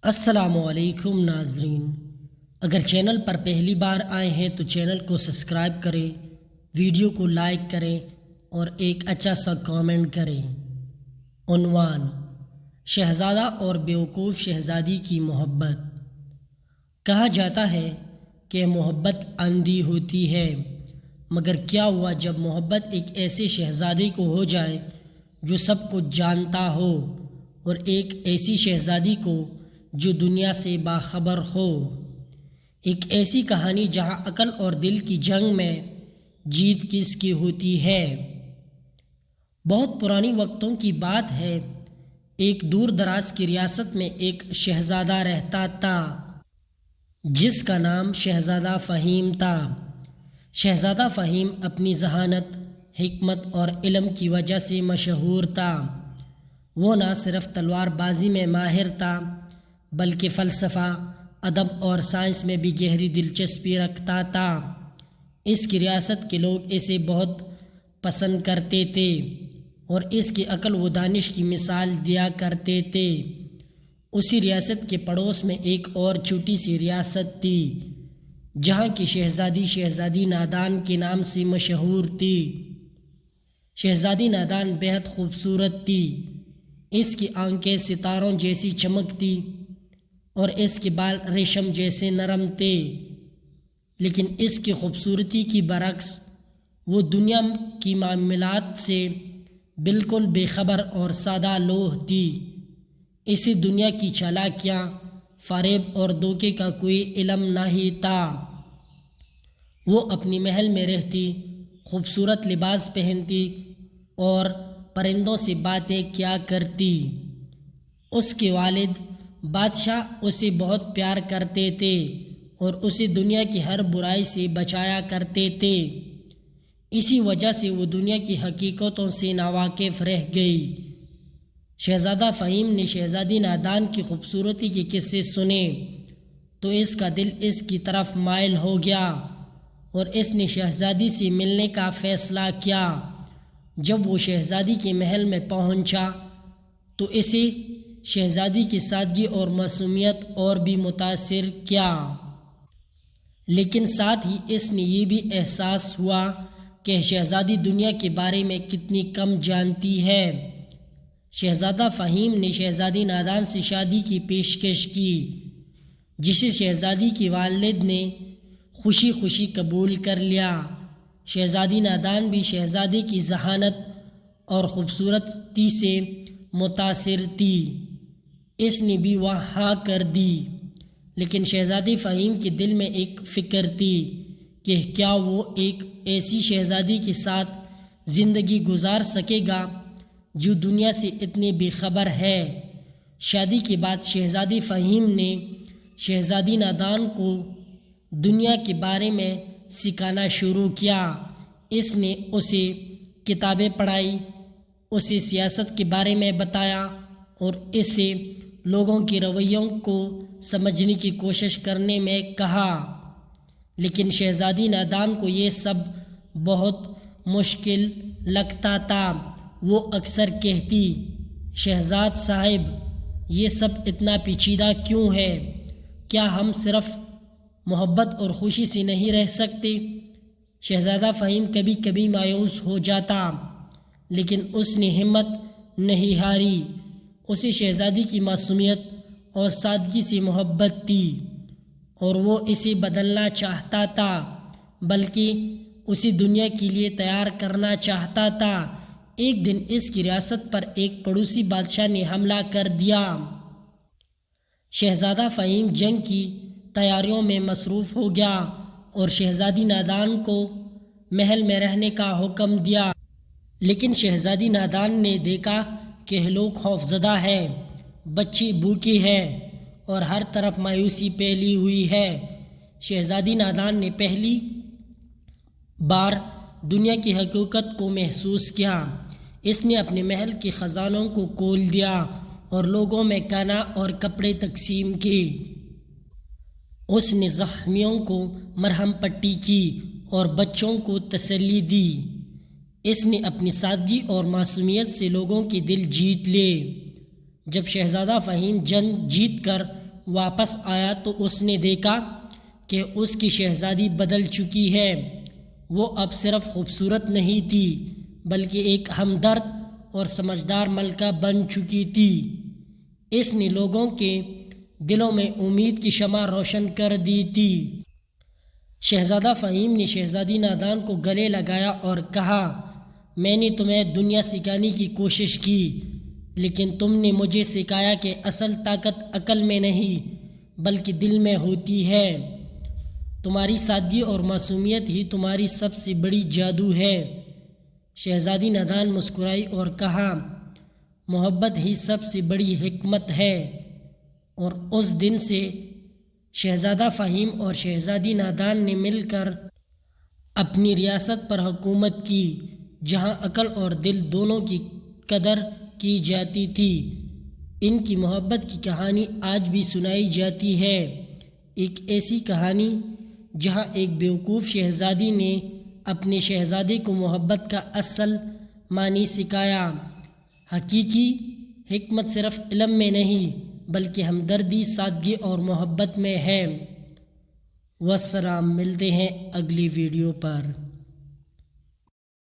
السلام علیکم ناظرین، اگر چینل پر پہلی بار آئے ہیں تو چینل کو سبسکرائب کریں، ویڈیو کو لائک کریں اور ایک اچھا سا کامنٹ کریں۔ عنوان: شہزادہ اور بیوقوف شہزادی کی محبت۔ کہا جاتا ہے کہ محبت اندھی ہوتی ہے، مگر کیا ہوا جب محبت ایک ایسے شہزادے کو ہو جائے جو سب کچھ جانتا ہو، اور ایک ایسی شہزادی کو جو دنیا سے باخبر ہو۔ ایک ایسی کہانی جہاں عقل اور دل کی جنگ میں جیت کس کی ہوتی ہے۔ بہت پرانی وقتوں کی بات ہے، ایک دور دراز کی ریاست میں ایک شہزادہ رہتا تھا جس کا نام شہزادہ فہیم تھا۔ شہزادہ فہیم اپنی ذہانت، حکمت اور علم کی وجہ سے مشہور تھا۔ وہ نہ صرف تلوار بازی میں ماہر تھا بلکہ فلسفہ، ادب اور سائنس میں بھی گہری دلچسپی رکھتا تھا۔ اس کی ریاست کے لوگ اسے بہت پسند کرتے تھے اور اس کی عقل و دانش کی مثال دیا کرتے تھے۔ اسی ریاست کے پڑوس میں ایک اور چھوٹی سی ریاست تھی جہاں کی شہزادی نادان کے نام سے مشہور تھی۔ شہزادی نادان بہت خوبصورت تھی۔ اس کی آنکھیں ستاروں جیسی چمکتی اور اس کے بال ریشم جیسے نرم تھے، لیکن اس کی خوبصورتی کی برعکس وہ دنیا کی معاملات سے بالکل بے خبر اور سادہ لوح تھی۔ اسی دنیا کی چالاکیاں، فریب اور دھوکے کا کوئی علم نہیں تھا۔ وہ اپنی محل میں رہتی، خوبصورت لباس پہنتی اور پرندوں سے باتیں کیا کرتی۔ اس کے والد بادشاہ اسے بہت پیار کرتے تھے اور اسے دنیا کی ہر برائی سے بچایا کرتے تھے۔ اسی وجہ سے وہ دنیا کی حقیقتوں سے ناواقف رہ گئی۔ شہزادہ فہیم نے شہزادی نادان کی خوبصورتی کے قصے سنے تو اس کا دل اس کی طرف مائل ہو گیا اور اس نے شہزادی سے ملنے کا فیصلہ کیا۔ جب وہ شہزادی کے محل میں پہنچا تو اسے شہزادی کی سادگی اور معصومیت اور بھی متاثر کیا، لیکن ساتھ ہی اس نے یہ بھی احساس ہوا کہ شہزادی دنیا کے بارے میں کتنی کم جانتی ہے۔ شہزادہ فہیم نے شہزادی نادان سے شادی کی پیشکش کی، جسے شہزادی کی والد نے خوشی خوشی قبول کر لیا۔ شہزادی نادان بھی شہزادی کی ذہانت اور خوبصورتی سے متاثر تھی، اس نے بھی وہ ہاں کر دی۔ لیکن شہزادی فہیم کے دل میں ایک فکر تھی کہ کیا وہ ایک ایسی شہزادی کے ساتھ زندگی گزار سکے گا جو دنیا سے اتنی بے خبر ہے۔ شادی کے بعد شہزادی فہیم نے شہزادی نادان کو دنیا کے بارے میں سکھانا شروع کیا۔ اس نے اسے کتابیں پڑھائی، اسے سیاست کے بارے میں بتایا اور اسے لوگوں کے رویوں کو سمجھنے کی کوشش کرنے میں کہا۔ لیکن شہزادی نادان کو یہ سب بہت مشکل لگتا تھا۔ وہ اکثر کہتی، شہزاد صاحب، یہ سب اتنا پیچیدہ کیوں ہے؟ کیا ہم صرف محبت اور خوشی سے نہیں رہ سکتے؟ شہزادہ فہیم کبھی کبھی مایوس ہو جاتا، لیکن اس نے ہمت نہیں ہاری۔ اسے شہزادی کی معصومیت اور سادگی سے محبت تھی اور وہ اسے بدلنا چاہتا تھا، بلکہ اسے دنیا کے لیے تیار کرنا چاہتا تھا۔ ایک دن اس کی ریاست پر ایک پڑوسی بادشاہ نے حملہ کر دیا۔ شہزادہ فہیم جنگ کی تیاریوں میں مصروف ہو گیا اور شہزادی نادان کو محل میں رہنے کا حکم دیا، لیکن شہزادی نادان نے دیکھا کہ لوگ خوفزدہ ہیں، بچے بھوکے ہیں اور ہر طرف مایوسی پھیلی ہوئی ہے۔ شہزادی نادان نے پہلی بار دنیا کی حقیقت کو محسوس کیا۔ اس نے اپنے محل کے خزانوں کو کھول دیا اور لوگوں میں کھانا اور کپڑے تقسیم کیے۔ اس نے زخمیوں کو مرہم پٹی کی اور بچوں کو تسلی دی۔ اس نے اپنی سادگی اور معصومیت سے لوگوں کے دل جیت لیے۔ جب شہزادہ فہیم جنگ جیت کر واپس آیا تو اس نے دیکھا کہ اس کی شہزادی بدل چکی ہے۔ وہ اب صرف خوبصورت نہیں تھی بلکہ ایک ہمدرد اور سمجھدار ملکہ بن چکی تھی۔ اس نے لوگوں کے دلوں میں امید کی شمع روشن کر دی تھی۔ شہزادہ فہیم نے شہزادی نادان کو گلے لگایا اور کہا، میں نے تمہیں دنیا سکھانے کی کوشش کی، لیکن تم نے مجھے سکھایا کہ اصل طاقت عقل میں نہیں بلکہ دل میں ہوتی ہے۔ تمہاری سادگی اور معصومیت ہی تمہاری سب سے بڑی جادو ہے۔ شہزادی نادان مسکرائی اور کہا، محبت ہی سب سے بڑی حکمت ہے۔ اور اس دن سے شہزادہ فہیم اور شہزادی نادان نے مل کر اپنی ریاست پر حکومت کی، جہاں عقل اور دل دونوں کی قدر کی جاتی تھی۔ ان کی محبت کی کہانی آج بھی سنائی جاتی ہے، ایک ایسی کہانی جہاں ایک بیوقوف شہزادی نے اپنے شہزادے کو محبت کا اصل معنی سکھایا۔ حقیقی حکمت صرف علم میں نہیں بلکہ ہمدردی، سادگی اور محبت میں ہے۔ والسلام، ملتے ہیں اگلی ویڈیو پر۔